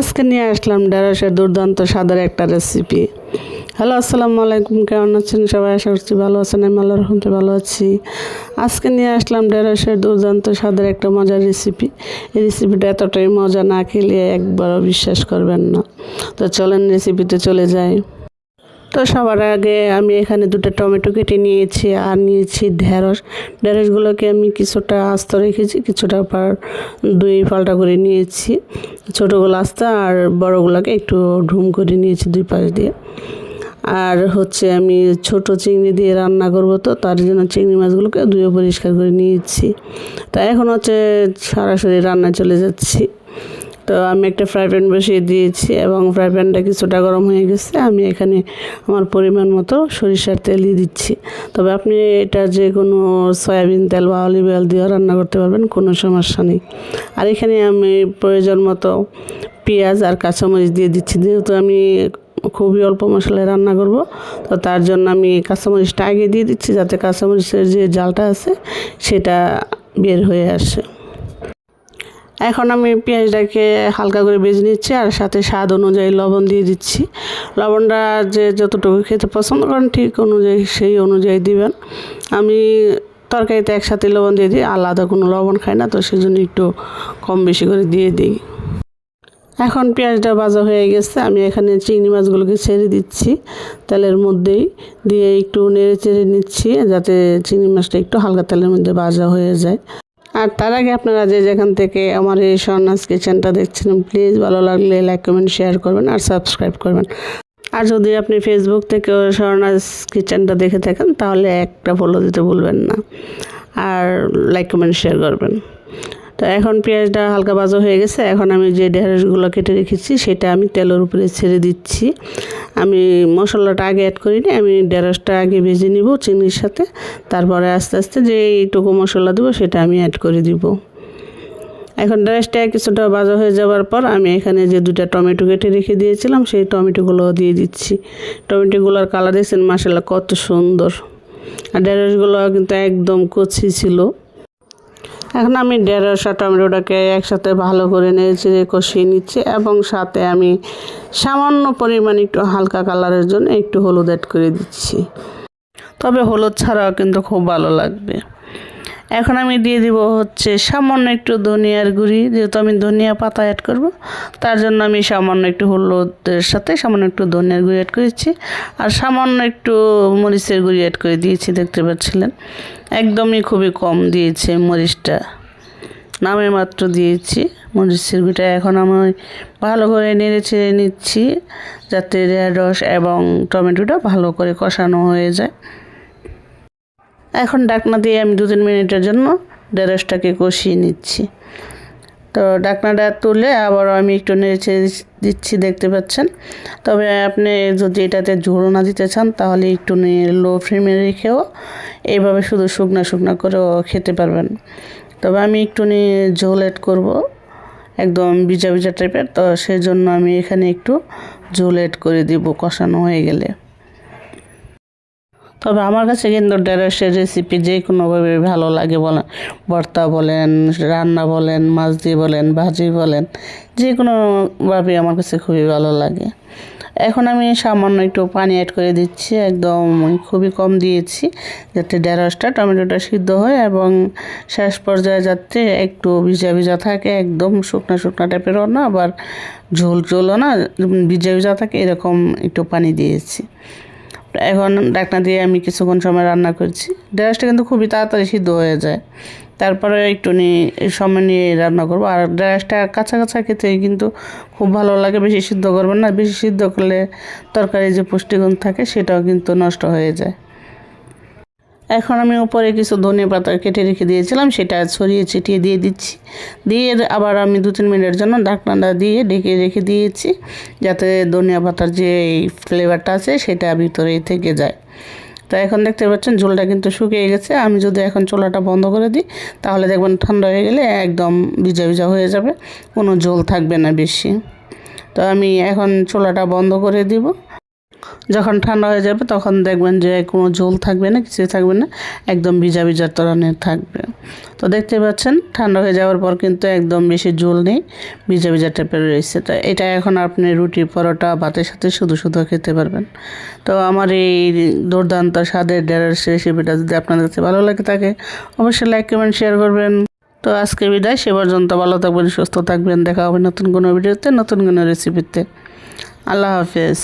আজকে নিয়ে আসলাম ঢেঁড়সের দুর্দান্ত স্বাদের একটা রেসিপি। হ্যালো, আসসালামু আলাইকুম। কেমন আছেন সবাই? আশা করছি ভালো আছেন। আমি আল্লাহর রহমতে ভালো আছি। আজকে নিয়ে আসলাম ঢেঁড়সের দুর্দান্ত স্বাদের একটা মজার রেসিপি। এই রেসিপিটা এতটাই মজা, না খেলে একবারও বিশ্বাস করবেন না। তো চলেন রেসিপিতে চলে যাই। তো সবার আগে আমি এখানে 2টা টমেটো কেটে নিয়েছি আর নিয়েছি ঢেঁড়সগুলোকে আমি কিছুটা আস্ত রেখেছি, কিছুটা দুই পাল্টা করে নিয়েছি। ছোটোগুলো আস্ত আর বড়গুলোকে একটু ঢুম করে নিয়েছি দুই পাশ দিয়ে। আর আমি ছোট চিংড়ি দিয়ে রান্না করব, তো তার জন্য চিংড়ি মাছগুলোকে ধুয়ে পরিষ্কার করে নিয়েছি। তো এখন সরাসরি রান্নায় চলে যাচ্ছি। তো আমি একটা ফ্রাই প্যান বসিয়ে দিয়েছি এবং ফ্রাই প্যানটা কিছুটা গরম হয়ে গেছে। আমি এখানে আমার পরিমাণ মতো সরিষার তেল দিয়ে দিচ্ছি। তবে আপনি এটা যে কোনো সয়াবিন তেল বা অলিভ অয়েল দিয়েও রান্না করতে পারবেন, কোনো সমস্যা নেই। আর এখানে আমি প্রয়োজন মতো পেঁয়াজ আর কাঁচামরিচ দিয়ে দিচ্ছি। যেহেতু আমি খুবই অল্প মশলায় রান্না করব, তো তার জন্য আমি কাঁচামরিচটা আগে দিয়ে দিচ্ছি, যাতে কাঁচামরিচের যে জালটা আছে সেটা বের হয়ে আসে। এখন আমি পেঁয়াজটাকে হালকা করে ভেজে নিচ্ছি আর সাথে স্বাদ অনুযায়ী লবণ দিয়ে দিচ্ছি। লবণটা যে যতটুকু খেতে পছন্দ করেন ঠিক সেই অনুযায়ী দিবেন। আমি তরকারিতে একসাথে লবণ দিয়ে দিই, আলাদা কোনো লবণ খাই না, তো সেজন্য একটু কম বেশি করে দিয়ে দিই। এখন পেঁয়াজটা ভাজা হয়ে গেছে। আমি এখানে চিংড়ি মাছগুলোকে ছেড়ে দিচ্ছি তেলের মধ্যেই, দিয়ে একটু নেড়ে চেড়ে নিচ্ছি যাতে চিংড়ি মাছটা একটু হালকা তেলের মধ্যে ভাজা হয়ে যায়। আর তার আগে আপনারা যেখান থেকে আমার এই স্বর্ণাস কিচেনটা দেখছেন, প্লিজ ভালো লাগলে লাইক কমেন্ট শেয়ার করবেন আর সাবস্ক্রাইব করবেন। আর যদি আপনি ফেসবুক থেকে স্বর্ণাস কিচেনটা দেখে থাকেন তাহলে একটা ফলো দিতে ভুলবেন না আর লাইক কমেন্ট শেয়ার করবেন। তো এখন পেঁয়াজটা হালকা ভাজা হয়ে গেছে। এখন আমি যে ঢেঁড়সগুলো কেটে রেখেছি সেটা আমি তেলের উপরে ছেড়ে দিচ্ছি। আমি মশলাটা আগে অ্যাড করিনি, আমি ঢেঁড়সটা আগে ভেজে নিব চিংড়ির সাথে, তারপরে আস্তে আস্তে যে এইটুকু মশলা দেবো সেটা আমি অ্যাড করে দিব। এখন ঢেঁড়সটা কিছুটা ভাজা হয়ে যাওয়ার পর আমি এখানে যে 2টা টমেটো কেটে রেখে দিয়েছিলাম সেই টমেটোগুলো দিয়ে দিচ্ছি। টমেটোগুলোর কালার দেখছেন, মাশাআল্লাহ কত সুন্দর। আর ঢেঁড়সগুলো কিন্তু একদম কচি ছিল। এখন আমি ঢেঁড়স আর টমেটোটাকে একসাথে ভালো করে নেড়ে কষিয়ে নিচ্ছি এবং সাথে আমি সামান্য পরিমাণ একটু হালকা কালারের জন্য একটু হলুদ অ্যাড করে দিচ্ছি। তবে হলুদ ছাড়াও কিন্তু খুব ভালো লাগবে। এখন আমি দিয়ে দিব সামান্য একটু ধনিয়ার গুঁড়ি, যেহেতু আমি ধনিয়া পাতা অ্যাড করব, তার জন্য আমি সামান্য একটু হলুদের সাথে সামান্য একটু ধনিয়ার গুঁড়ি অ্যাড করেছি আর সামান্য একটু মরিচের গুঁড়ি অ্যাড করে দিয়েছি। দেখতে পাচ্ছিলেন একদমই খুবই কম দিয়েছে মরিচটা, নামে মাত্র দিয়েছি মরিচের গুঁড়িটা। এখন আমি ভালো করে নেড়ে চেড়ে নিচ্ছি যাতে ঢেঁড়স এবং টমেটোটা ভালো করে কষানো হয়ে যায়। এখন ঢাকনা দিয়ে আমি 2-3 মিনিটের জন্য ঢেঁড়সটাকে কষিয়ে নিচ্ছি। তো ঢাকনাটা তুলে আবার আমি একটু নেড়ে চেড়ে দিচ্ছি, দেখতে পাচ্ছেন। তবে আপনি যদি এটাতে ঝোল না দিতে চান তাহলে একটু লো ফ্লেমে রেখেও এইভাবে শুধু শুকনা করেও খেতে পারবেন। তবে আমি একটু ঝোল অ্যাড করব, একদম ভিজা ভিজা টাইপের, তো সেজন্য আমি এখানে একটু ঝোল অ্যাড করে দিব কষানো হয়ে গেলে। তবে আমার কাছে কিন্তু ঢেঁড়সের রেসিপি যে কোনোভাবে ভালো লাগে, বলেন ভর্তা বলেন, রান্না বলেন, মাছ দিয়ে বলেন, ভাজি বলেন, যে কোনোভাবে আমার কাছে খুবই ভালো লাগে। এখন আমি সামান্য একটু পানি অ্যাড করে দিচ্ছি, একদম খুবই কম দিয়েছি যাতে ঢেঁড়সটা টমেটোটা সিদ্ধ হয় এবং শেষ পর্যায়ে যাতে একটু ভিজা ভিজা থাকে, একদম শুকনা টাইপেরও না আবার ঝোলও না, ভিজা ভিজা থাকে, এরকম একটু পানি দিয়েছি। এখন ঢাকনা দিয়ে আমি কিছুক্ষণ সময় রান্না করছি। ঢেঁড়সটা কিন্তু খুবই তাড়াতাড়ি সিদ্ধ হয়ে যায়, তারপরে একটু সময় নিয়ে রান্না করবো। আর ঢেঁড়সটা কাঁচা খেতে কিন্তু খুব ভালো লাগে, বেশি সিদ্ধ করবেন না, বেশি সিদ্ধ করলে তরকারি যে পুষ্টিগুণ থাকে সেটাও কিন্তু নষ্ট হয়ে যায়। এখন আমি উপরে কিছু ধনে পাতা কেটে রেখে দিয়েছিলাম, সেটা ছড়িয়ে ছিটিয়ে দিয়ে দিচ্ছি। দিয়ে আবার আমি 2-3 মিনিটের জন্য ঢাকনাটা দিয়ে ঢেকে রেখে দিয়েছি যাতে ধনিয়া পাতার যে ফ্লেভারটা আছে সেটা ভিতরেই থেকে যায়। তো এখন দেখতে পাচ্ছেন ঝোলটা কিন্তু শুকিয়ে গেছে। আমি যদি এখন চুলাটা বন্ধ করে দিই তাহলে দেখবেন ঠান্ডা হয়ে গেলে একদম ভিজা ভিজা হয়ে যাবে, কোনো ঝোল থাকবে না বেশি। তো আমি এখন চুলাটা বন্ধ করে দিব। যখন ঠান্ডা হয়ে যাবে তখন দেখবেন যে কোনো ঝোল থাকবে না, কিছুই থাকবে না, একদম ভিজা ভিজা ধরনের থাকবে। তো দেখতে পাচ্ছেন ঠান্ডা হয়ে যাওয়ার পর কিন্তু একদম বেশি ঝোল নেই, ভিজা ভিজা টাইপের রয়েছে। তো এটা এখন আপনি রুটি, পরোটা, ভাতের সাথে শুধু শুধু খেতে পারবেন। তো আমার এই দুর্দান্ত স্বাদের ঢেঁড়স রেসিপিটা যদি আপনাদের কাছে ভালো লাগে থাকে অবশ্যই লাইক, কমেন্ট, শেয়ার করবেন। তো আজকে বিদায়, সে পর্যন্ত ভালো থাকবেন, সুস্থ থাকবেন। দেখা হবে নতুন কোনো ভিডিওতে, নতুন কোনো রেসিপিতে। আল্লাহ হাফেজ।